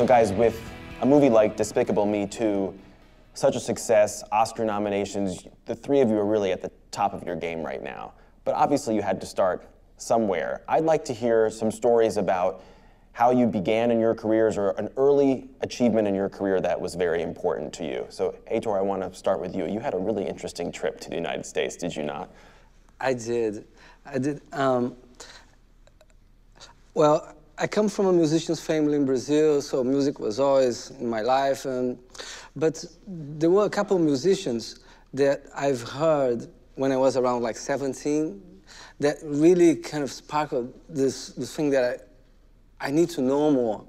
guys, with a movie like Despicable Me 2, such a success, Oscar nominations, the three of you are really at the top of your game right now. But obviously you had to start somewhere. I'd like to hear some stories about how you began in your careers or an early achievement in your career that was very important to you. So, Heitor, I want to start with you. You had a really interesting trip to the United States, did you not? I did. Well, I come from a musician's family in Brazil, so music was always in my life. But there were a couple of musicians that I've heard when I was around like 17 that really kind of sparkled this thing that I need to know more.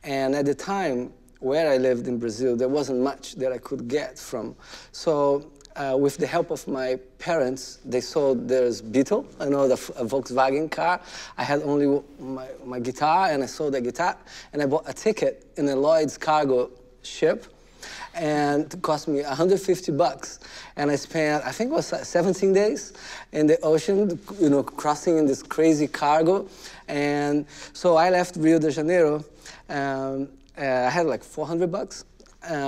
And at the time where I lived in Brazil, there wasn't much that I could get from. So with the help of my parents, they sold this Beetle, a Volkswagen car. I had only my guitar, and I sold the guitar, and I bought a ticket in a Lloyd's cargo ship, and it cost me $150. And I spent, I think it was 17 days in the ocean, crossing in this crazy cargo. And so I left Rio de Janeiro. I had like $400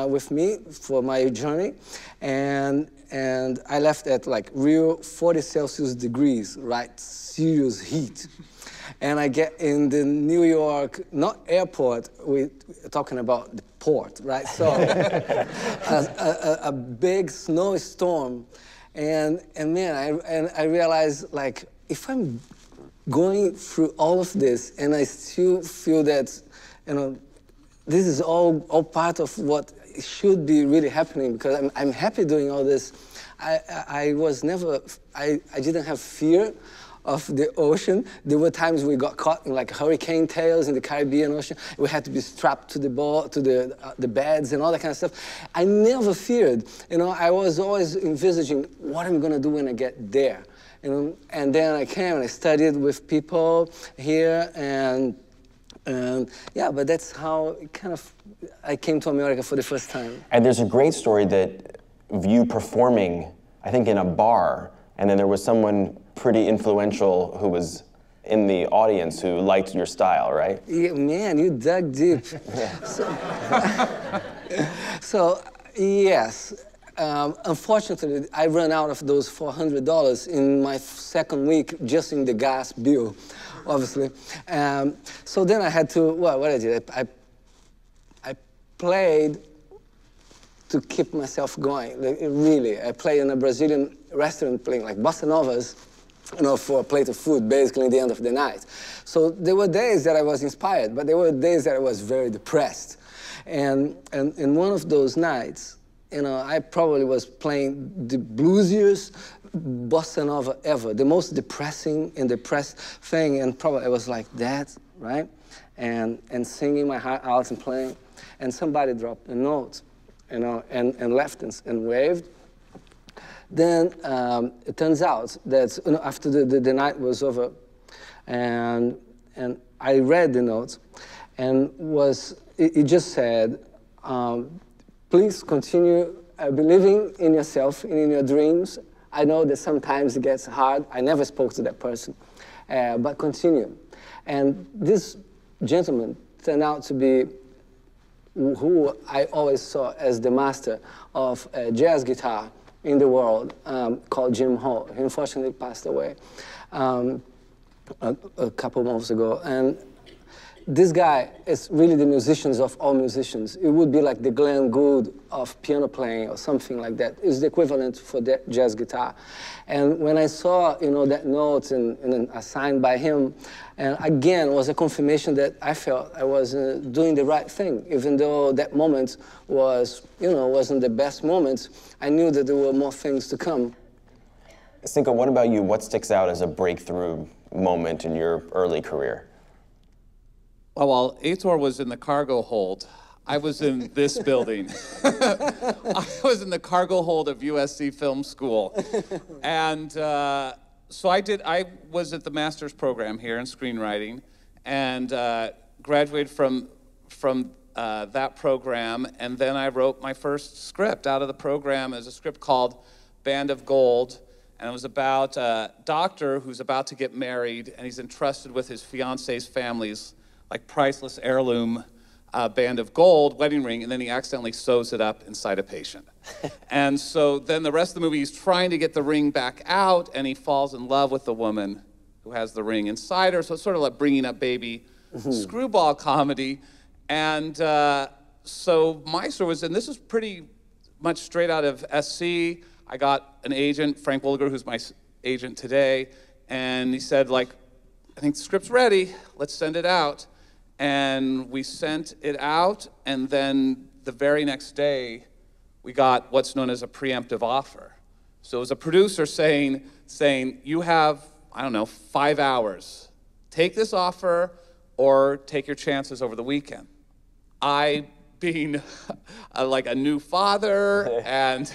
with me for my journey. And I left at like Rio 40 Celsius degrees, right? Serious heat. And I get in the New York, not airport, we're talking about the port, right? So a big snowstorm. And man, I realized, like, if I'm going through all of this and I still feel that, this is all part of what should be really happening, because I'm happy doing all this. I didn't have fear of the ocean. There were times we got caught in like hurricane tails in the Caribbean Ocean. We had to be strapped to the boat, to the beds and all that kind of stuff. I never feared. I was always envisaging what I'm going to do when I get there. And then I came and I studied with people here, and yeah, but that's how I came to America for the first time. And there's a great story of you performing, I think, in a bar, and then there was someone pretty influential who was in the audience who liked your style, right? Yeah, man, you dug deep. So yes. Unfortunately, I ran out of those $400 in my second week just in the gas bill, obviously. So then I had to, what I did, I played to keep myself going, really. I played in a Brazilian restaurant playing like bossa novas, for a plate of food, basically at the end of the night. So there were days that I was inspired, but there were days that I was very depressed. And one of those nighs, I probably was playing the bluesiest bossa nova ever, the most depressing and depressed thing, and probably I was like that, right? And singing my heart out and playing, and somebody dropped a note, and left and waved. Then it turns out that after the night was over, and I read the note, and it just said, please continue believing in yourself and in your dreams. I know that sometimes it gets hard. I never spoke to that person, but continue. And this gentleman turned out to be who I always saw as the master of jazz guitar in the world, called Jim Hall. He unfortunately passed away a couple months ago. And this guy is really the musicians of all musicians. It would be like the Glenn Gould of piano playing or something like that. It's the equivalent for the jazz guitar. And when I saw, that note and assigned by him, and again, it was a confirmation that I felt I was doing the right thing. Even though that moment was, wasn't the best moment, I knew that there were more things to come. Cinco, what about you? What sticks out as a breakthrough moment in your early career? Well, while Heitor was in the cargo hold, I was in this building. I was in the cargo hold of USC Film School. And so I was at the master's program here in screenwriting, and graduated from that program, and then I wrote my first script out of the program as a script called Band of Gold, and it was about a doctor who's about to get married, and he's entrusted with his fiance's family's like priceless heirloom a band of gold wedding ring, and then he accidentally sews it up inside a patient. And so then the rest of the movie, he's trying to get the ring back out, and he falls in love with the woman who has the ring inside her. So it's sort of like Bringing Up Baby, screwball comedy. And so Maestro was, and this is pretty much straight out of SC. I got an agent, Frank Williger, who's my agent today, and he said, like, I think the script's ready, let's send it out. And we sent it out, and then the very next day, we got what's known as a preemptive offer. So it was a producer saying, you have, I don't know, 5 hours. Take this offer or take your chances over the weekend. I, being like a new father and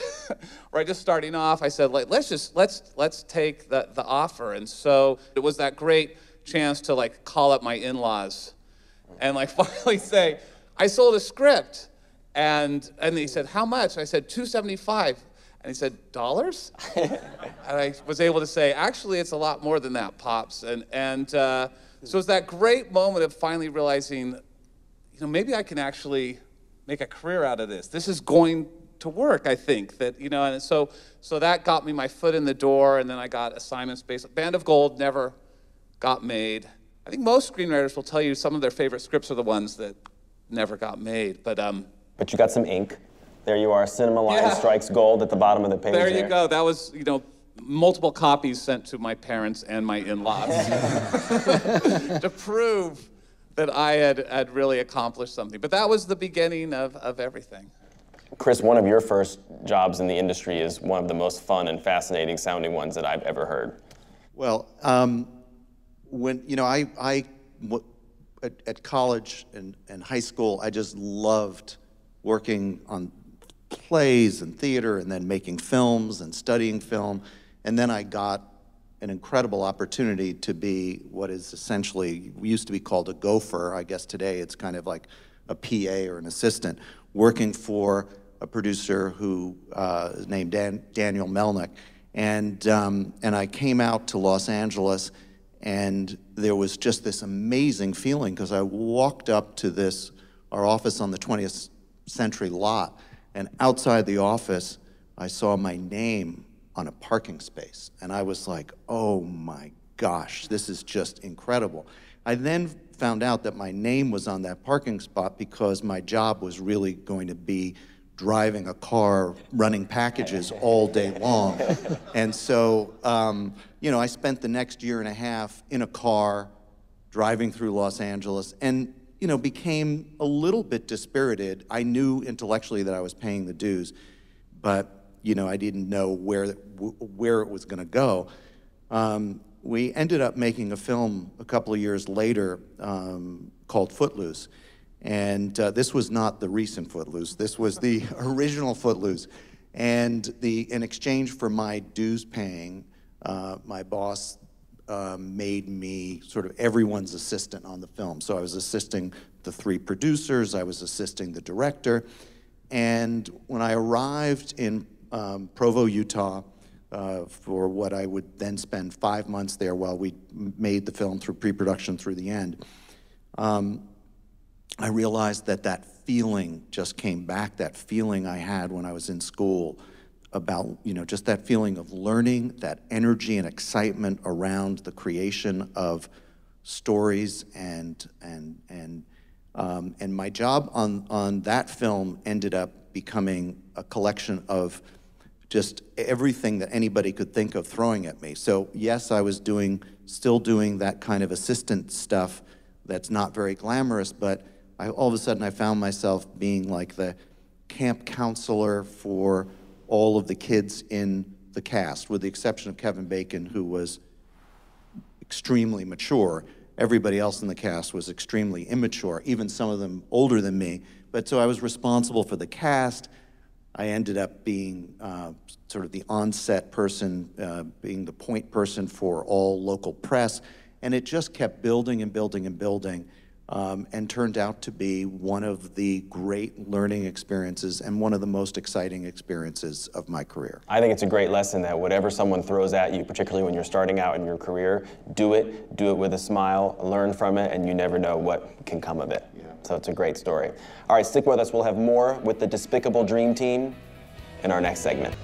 right, just starting off, I said, like, let's take the offer. And so it was that great chance to like call up my in-laws and like finally say, I sold a script. And he said, how much? I said, $275. And he said, dollars? And I was able to say, actually, it's a lot more than that, Pops. And so it was that great moment of finally realizing, you know, maybe I can actually make a career out of this. This is going to work, I think. That, you know, and so that got me my foot in the door, and then I got assignments based. Band of Gold never got made. I think most screenwriters will tell you some of their favorite scripts are the ones that never got made. But you got some ink. There you are, Cinema Line strikes gold at the bottom of the page. There you go. That was, you know, multiple copies sent to my parents and my in-laws to prove that I had really accomplished something. But that was the beginning of everything. Chris, one of your first jobs in the industry is one of the most fun and fascinating sounding ones that I've ever heard. Well, when, you know, at college and high school, I just loved working on plays and theater and then making films and studying film. And then I got an incredible opportunity to be what is essentially, used to be called a gopher. I guess today it's kind of like a PA or an assistant, working for a producer who is named Daniel Melnick. And I came out to Los Angeles, and there was just this amazing feeling because I walked up to our office on the 20th Century lot, and outside the office, I saw my name on a parking space. And I was like, oh my gosh, this is just incredible. I then found out that my name was on that parking spot because my job was really going to be driving a car, running packages all day long. And so, you know, I spent the next year and a half in a car, driving through Los Angeles, and, you know, became a little bit dispirited. I knew intellectually that I was paying the dues, but, you know, I didn't know where it was gonna go. We ended up making a film a couple of years later called Footloose. And this was not the recent Footloose. This was the original Footloose. And in exchange for my dues paying, my boss made me sort of everyone's assistant on the film. So I was assisting the 3 producers, I was assisting the director. And when I arrived in Provo, Utah, for what I would then spend 5 months there while we made the film through pre-production through the end, I realized that feeling just came back, that feeling I had when I was in school about, you know, just that feeling of learning, that energy and excitement around the creation of stories, and my job on that film ended up becoming a collection of just everything that anybody could think of throwing at me. So yes, I was still doing that kind of assistant stuff that's not very glamorous, but all of a sudden I found myself being like the camp counselor for all of the kids in the cast, with the exception of Kevin Bacon, who was extremely mature. Everybody else in the cast was extremely immature, even some of them older than me. But so I was responsible for the cast. I ended up being sort of the on-set person, being the point person for all local press, and it just kept building and building and building. and turned out to be one of the great learning experiences and one of the most exciting experiences of my career. I think it's a great lesson that whatever someone throws at you, particularly when you're starting out in your career, do it with a smile, learn from it, and you never know what can come of it. Yeah. So it's a great story. All right, stick with us. We'll have more with the Despicable Dream Team in our next segment.